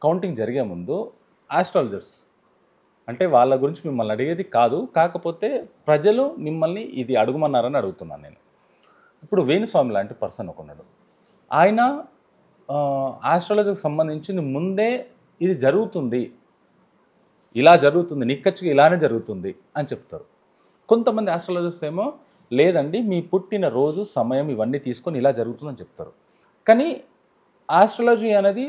Counting జరిగే ముందు astrologers అంటే వాళ్ళ గురించి మిమ్మల్ని అడిగేది కాదు, కాకపోతే ప్రజలు మిమ్మల్ని ఇది అడుగుమన్నారని అడుగుతున్నాను నేను. ఇప్పుడు వేణుస్వామి లాంటి పర్సన్ ఒకన్నాడు, ఆయన ఆస్ట్రాలజీకి సంబంధించింది ముందే ఇది జరుగుతుంది, ఇలా జరుగుతుంది, నిక్కచ్చిగా ఇలానే జరుగుతుంది అని చెప్తారు. కొంతమంది ఆస్ట్రాలజర్స్ ఏమో లేదండి మీ పుట్టిన రోజు సమయం ఇవన్నీ తీసుకొని ఇలా జరుగుతుందని చెప్తారు. కానీ ఆస్ట్రాలజీ అనేది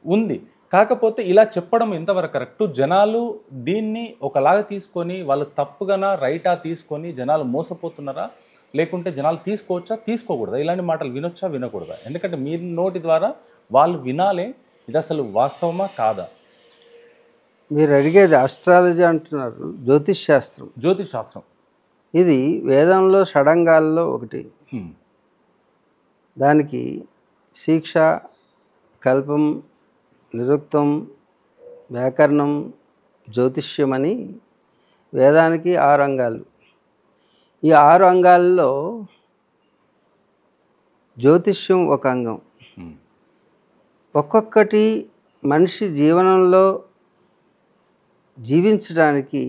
ఉంది కాకపోతే ఇలా చెప్పడం ఎంతవరకు కరెక్టు? జనాలు దీన్ని ఒకలాగా తీసుకొని వాళ్ళు తప్పుగానా రైటా తీసుకొని జనాలు మోసపోతున్నారా, లేకుంటే జనాలు తీసుకోవచ్చా తీసుకోకూడదా? ఇలాంటి మాటలు వినొచ్చా వినకూడదా? ఎందుకంటే మీ నోటి ద్వారా వాళ్ళు వినాలే ఇది అసలు వాస్తవమా కాదా. మీరు అడిగేది ఆస్ట్రాలజీ అంటున్నారు, జ్యోతిష్ శాస్త్రం. ఇది వేదంలో షడంగాల్లో ఒకటి. దానికి శిక్ష, కల్పం, నిరుక్తం, వ్యాకరణం, జ్యోతిష్యం అని వేదానికి 6 అంగాలు. ఈ 6 అంగాల్లో జ్యోతిష్యం ఒక అంగం. ఒక్కొక్కటి మనిషి జీవనంలో జీవించడానికి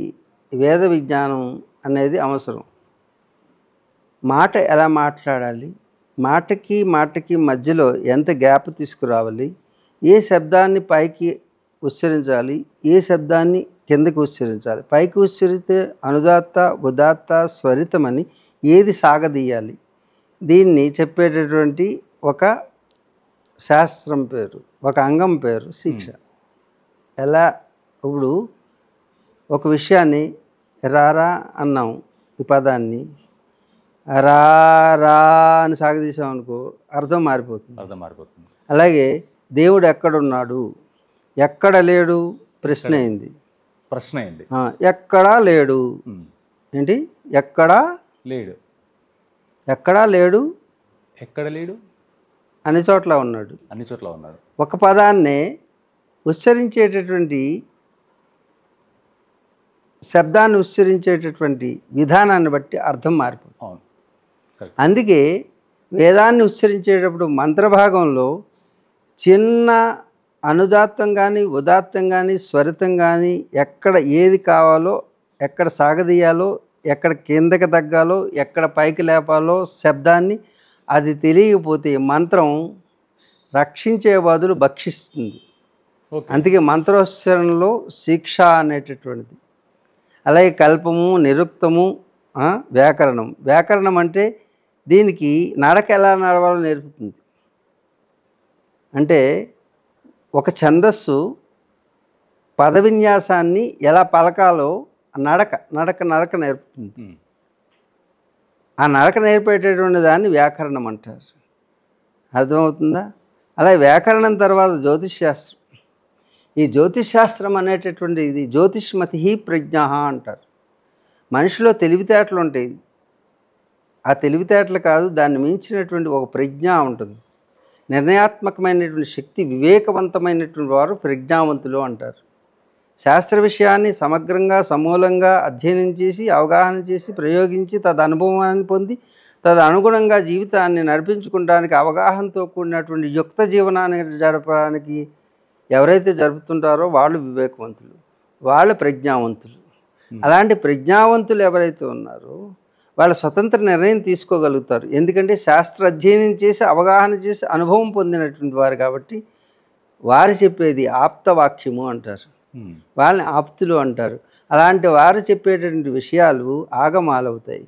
వేద విజ్ఞానం అనేది అవసరం. మాట ఎలా మాట్లాడాలి, మాటకి మధ్యలో ఎంత గ్యాప్ తీసుకురావాలి, ఏ శబ్దాన్ని పైకి ఉచ్చరించాలి, ఏ శబ్దాన్ని కిందకి ఉచ్చరించాలి, పైకి ఉచ్చరిస్తే అనుదాత్త ఉదాత్త స్వరితమని ఏది సాగదీయాలి, దీన్ని చెప్పేటటువంటి ఒక శాస్త్రం పేరు, ఒక అంగం పేరు శిక్ష. ఎలా ఇప్పుడు ఒక విషయాన్ని రారా అన్నాం, ఈ పదాన్ని రా రా అని సాగదీసామనుకో అర్థం మారిపోతుంది. అలాగే దేవుడు ఎక్కడున్నాడు, ఎక్కడ లేడు ప్రశ్న అయింది. ఎక్కడా లేడు ఏంటి, ఎక్కడా లేడు అన్ని చోట్ల ఉన్నాడు. ఒక పదాన్నే ఉచ్చరించేటటువంటి శబ్దాన్ని ఉచ్చరించేటటువంటి విధానాన్ని బట్టి అర్థం మారిపోతుంది. అందుకే వేదాన్ని ఉచ్చరించేటప్పుడు మంత్రభాగంలో చిన్న అనుదాత్తం కానీ ఉదాత్తం కానీ స్వరితం కానీ ఎక్కడ ఏది కావాలో, ఎక్కడ సాగదీయాలో, ఎక్కడ కిందకి తగ్గాలో, ఎక్కడ పైకి లేపాలో శబ్దాన్ని అది తెలియకపోతే మంత్రం రక్షించే బదులు భక్షిస్తుంది. అందుకే మంత్రోచ్చరణలో శిక్ష అనేటటువంటిది. అలాగే కల్పము, నిరుక్తము, వ్యాకరణం అంటే దీనికి నడక ఎలా నడవాలో నేర్పుతుంది. అంటే ఒక ఛందస్సు పద విన్యాసాన్ని ఎలా పలకాలో నడక నేర్పుతుంది. ఆ నడక నేర్పేటటువంటి దాన్ని వ్యాకరణం అంటారు. అర్థమవుతుందా? అలాగే వ్యాకరణం తర్వాత జ్యోతిష్ శాస్త్రం. ఈ జ్యోతిష్ శాస్త్రం అనేటటువంటి ఇది జ్యోతిష్మతి ప్రజ్ఞ అంటారు. మనిషిలో తెలివితేటలు ఉంటాయి. ఆ తెలివితేటలు కాదు, దాన్ని మించినటువంటి ఒక ప్రజ్ఞ ఉంటుంది. నిర్ణయాత్మకమైనటువంటి శక్తి, వివేకవంతమైనటువంటి వారు ప్రజ్ఞావంతులు అంటారు. శాస్త్ర విషయాన్ని సమగ్రంగా సమూలంగా అధ్యయనం చేసి అవగాహన చేసి ప్రయోగించి తదనుభవాన్ని పొంది తదనుగుణంగా జీవితాన్ని నడిపించుకోవడానికి అవగాహనతో కూడినటువంటి యుక్త జీవనాన్ని జరపడానికి ఎవరైతే జరుపుతుంటారో వాళ్ళు వివేకవంతులు, వాళ్ళు ప్రజ్ఞావంతులు. అలాంటి ప్రజ్ఞావంతులు ఎవరైతే ఉన్నారో వాళ్ళు స్వతంత్ర నిర్ణయం తీసుకోగలుగుతారు. ఎందుకంటే శాస్త్ర అధ్యయనం చేసి అవగాహన చేసి అనుభవం పొందినటువంటి వారు కాబట్టి వారు చెప్పేది ఆప్తవాక్యము అంటారు, వాళ్ళని ఆప్తులు అంటారు. అలాంటి వారు చెప్పేటటువంటి విషయాలు ఆగమాలు అవుతాయి.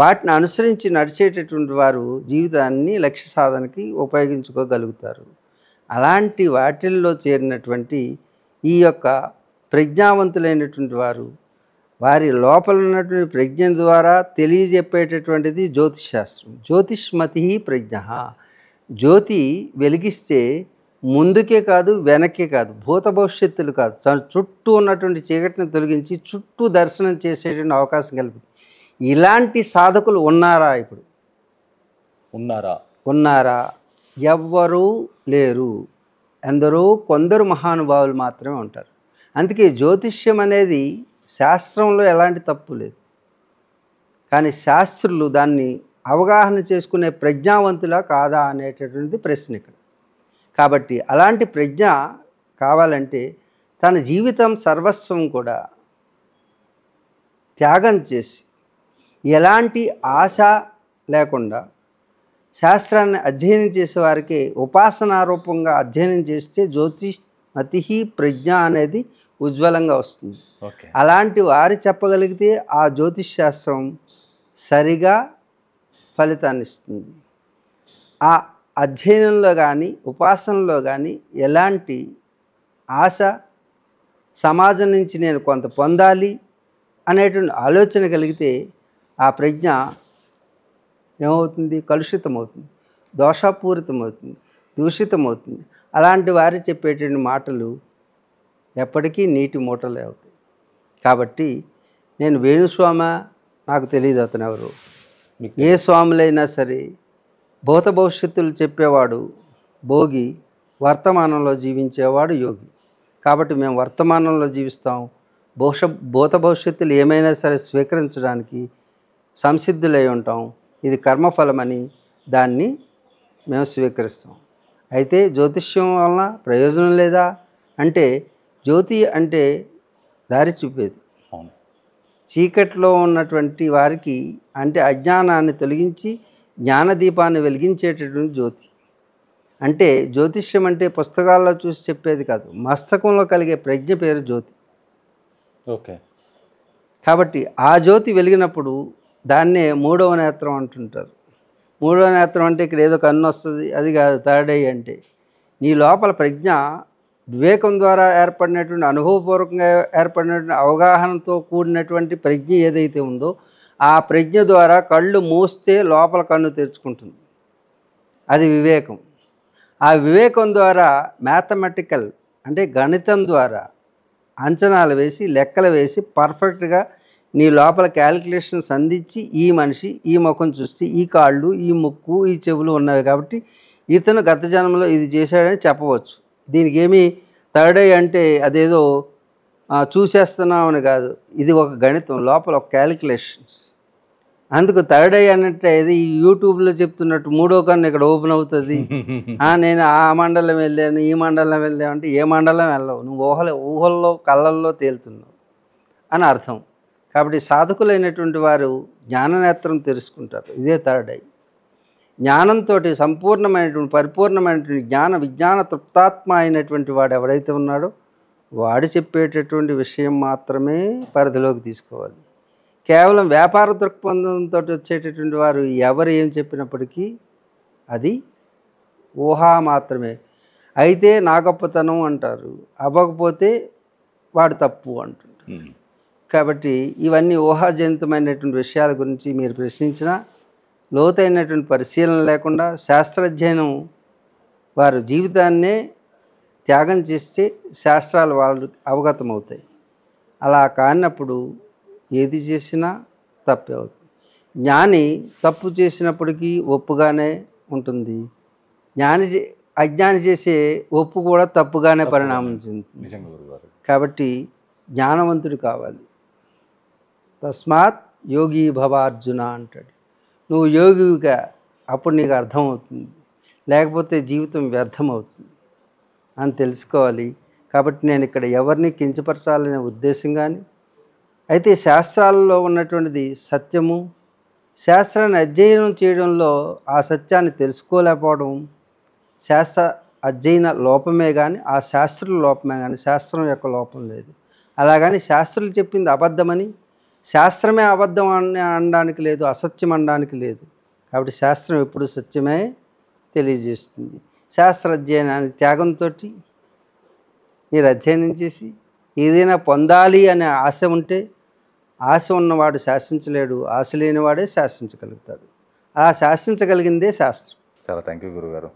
వాటిని అనుసరించి నడిచేటటువంటి వారు జీవితాన్ని లక్ష్య సాధనకి ఉపయోగించుకోగలుగుతారు. అలాంటి వాటిల్లో చేరినటువంటి ఈ యొక్క ప్రజ్ఞావంతులైనటువంటి వారు వారి లోపల ఉన్నటువంటి ప్రజ్ఞ ద్వారా తెలియజెప్పేటటువంటిది జ్యోతిష్ శాస్త్రం. జ్యోతిష్మతి ప్రజ్ఞ. జ్యోతి వెలిగిస్తే ముందుకే కాదు వెనక్కే కాదు, భూత భవిష్యత్తులు కాదు, చుట్టూ ఉన్నటువంటి చీకటిని తొలగించి చుట్టూ దర్శనం చేసేటువంటి అవకాశం కలుగుతుంది. ఇలాంటి సాధకులు ఉన్నారా? ఇప్పుడు ఉన్నారా? ఎవ్వరూ లేరు. ఎందరో కొందరు మహానుభావులు మాత్రమే ఉంటారు. అందుకే జ్యోతిష్యం అనేది శాస్త్రంలో ఎలాంటి తప్పు లేదు. కానీ శాస్త్రులు దాన్ని అవగాహన చేసుకునే ప్రజ్ఞావంతులా కాదా అనేటటువంటిది ప్రశ్న ఇక్కడ. కాబట్టి అలాంటి ప్రజ్ఞ కావాలంటే తన జీవితం సర్వస్వం కూడా త్యాగం చేసి ఎలాంటి ఆశ లేకుండా శాస్త్రాన్ని అధ్యయనం చేసే వారికి ఉపాసనారూపంగా అధ్యయనం చేస్తే జ్యోతిష్మతి ప్రజ్ఞ అనేది ఉజ్వలంగా వస్తుంది. ఓకే. అలాంటి వారు చెప్పగలిగితే ఆ జ్యోతిష్ శాస్త్రం సరిగా ఫలితాన్ని ఇస్తుంది. ఆ అధ్యయనంలో కానీ ఉపాసనలో కానీ ఎలాంటి ఆశ, సమాజం నుంచి నేను కొంత పొందాలి అనేటువంటి ఆలోచన కలిగితే ఆ ప్రజ్ఞ ఏమవుతుంది? కలుషితమవుతుంది, దోషపూరితమవుతుంది, దూషితమవుతుంది. అలాంటి వారు చెప్పేటువంటి మాటలు ఎప్పటికీ నీటి మూటలే అవుతాయి. కాబట్టి నేను వేణుస్వామి నాకు తెలియదు అతను ఎవరు. ఏ స్వాములైనా సరే భూత భవిష్యత్తులు చెప్పేవాడు భోగి, వర్తమానంలో జీవించేవాడు యోగి. కాబట్టి మేము వర్తమానంలో జీవిస్తాం. భూత భవిష్యత్తులు ఏమైనా సరే స్వీకరించడానికి సంసిద్ధులై ఉంటాం. ఇది కర్మఫలమని దాన్ని మేము స్వీకరిస్తాం. అయితే జ్యోతిష్యం వలన ప్రయోజనం లేదా అంటే, జ్యోతి అంటే దారి చూపేది. అవును. చీకట్లో ఉన్నటువంటి వారికి అంటే అజ్ఞానాన్ని తొలగించి జ్ఞానదీపాన్ని వెలిగించేటటువంటి జ్యోతి. అంటే జ్యోతిష్యం అంటే పుస్తకాల్లో చూసి చెప్పేది కాదు, మస్తకంలో కలిగే ప్రజ్ఞ పేరు జ్యోతి. ఓకే. కాబట్టి ఆ జ్యోతి వెలిగినప్పుడు దాన్నే మూడవ నేత్రం అంటుంటారు. మూడవ నేత్రం అంటే ఇక్కడ ఏదో కన్ను వస్తుంది, అది కాదు. థర్డ్ ఐ అంటే నీ లోపల ప్రజ్ఞ వివేకం ద్వారా ఏర్పడినటువంటి, అనుభవపూర్వకంగా ఏర్పడినటువంటి అవగాహనతో కూడినటువంటి ప్రజ్ఞ ఏదైతే ఉందో ఆ ప్రజ్ఞ ద్వారా కళ్ళు మూస్తే లోపల కన్ను తెరుచుకుంటుంది. అది వివేకం. ఆ వివేకం ద్వారా మ్యాథమెటికల్ అంటే గణితం ద్వారా అంచనాలు వేసి లెక్కలు వేసి పర్ఫెక్ట్గా నీ లోపల క్యాలిక్యులేషన్స్ అందించి ఈ మనిషి ఈ ముఖం చూస్తే ఈ కాళ్ళు ఈ ముక్కు ఈ చెవులు ఉన్నవి కాబట్టి ఇతను గత జన్మలో ఇది చేశాడని చెప్పవచ్చు. దీనికి ఏమీ థర్డ్ ఐ అంటే అదేదో చూసేస్తున్నామని కాదు, ఇది ఒక గణితం, లోపల ఒక క్యాలిక్యులేషన్స్. అందుకు థర్డ్ ఐ అన్నట్టు ఇది యూట్యూబ్లో చెప్తున్నట్టు మూడో కన్ను ఇక్కడ ఓపెన్ అవుతుంది. నేను ఆ మండలం వెళ్ళాను ఈ మండలం వెళ్ళాను అంటే ఏ మండలం వెళ్ళవు, నువ్వు ఊహల్లో కళ్ళల్లో తేలుతున్నావు అని అర్థం. కాబట్టి సాధకులైనటువంటి వారు జ్ఞాననేత్రం తెలుసుకుంటారు. ఇదే థర్డ్ ఐ. జ్ఞానంతో సంపూర్ణమైనటువంటి పరిపూర్ణమైనటువంటి విజ్ఞాన తృప్తాత్మ అయినటువంటి వాడు ఎవడైతే ఉన్నాడో వాడు చెప్పేటటువంటి విషయం మాత్రమే పరిధిలోకి తీసుకోవాలి. కేవలం వ్యాపార దృక్పథంతో వచ్చేటటువంటి వారు ఎవరు ఏం చెప్పినప్పటికీ అది ఊహా మాత్రమే. అయితే నా గొప్పతనం అంటారు, అవ్వకపోతే వాడు తప్పు అంటుంటారు. కాబట్టి ఇవన్నీ ఊహాజనితమైనటువంటి విషయాల గురించి మీరు ప్రశ్నించినా లోతైనటువంటి పరిశీలన లేకుండా శాస్త్రాధ్యయనం వారు జీవితాన్నే త్యాగం చేస్తే శాస్త్రాలు వాళ్ళు అవగతమవుతాయి. అలా కానప్పుడు ఏది చేసినా తప్పే అవుతుంది. జ్ఞాని తప్పు చేసినప్పటికీ ఒప్పుగానే ఉంటుంది. అజ్ఞాని చేసే ఒప్పు కూడా తప్పుగానే పరిణామం చెందుతుంది. కాబట్టి జ్ఞానవంతుడు కావాలి. తస్మాత్ యోగి భవ అర్జున అంటాడు. నువ్వు యోగిగా అప్పుడు నీకు అర్థమవుతుంది, లేకపోతే జీవితం వ్యర్థమవుతుంది అని తెలుసుకోవాలి. కాబట్టి నేను ఇక్కడ ఎవరిని కించపరచాలనే ఉద్దేశం కానీ, అయితే శాస్త్రాలలో ఉన్నటువంటిది సత్యము, శాస్త్రాన్ని అధ్యయనం చేయడంలో ఆ సత్యాన్ని తెలుసుకోలేకపోవడం శాస్త్ర అధ్యయన లోపమే కానీ ఆ శాస్త్రుల లోపమే కానీ శాస్త్రం యొక్క లోపం లేదు. అలాగని శాస్త్రులు చెప్పింది అబద్ధమని శాస్త్రమే అబద్ధం అనడానికి లేదు, అసత్యం అనడానికి లేదు. కాబట్టి శాస్త్రం ఎప్పుడు సత్యమే తెలియజేస్తుంది. శాస్త్ర అధ్యయనాన్ని త్యాగంతో మీరు అధ్యయనం చేసి ఏదైనా పొందాలి అనే ఆశ ఉంటే, ఆశ ఉన్నవాడు శాసించలేడు, ఆశ లేనివాడే శాసించగలుగుతాడు. అలా శాసించగలిగిందే శాస్త్రం. చాలా థ్యాంక్ యూ గురుగారు.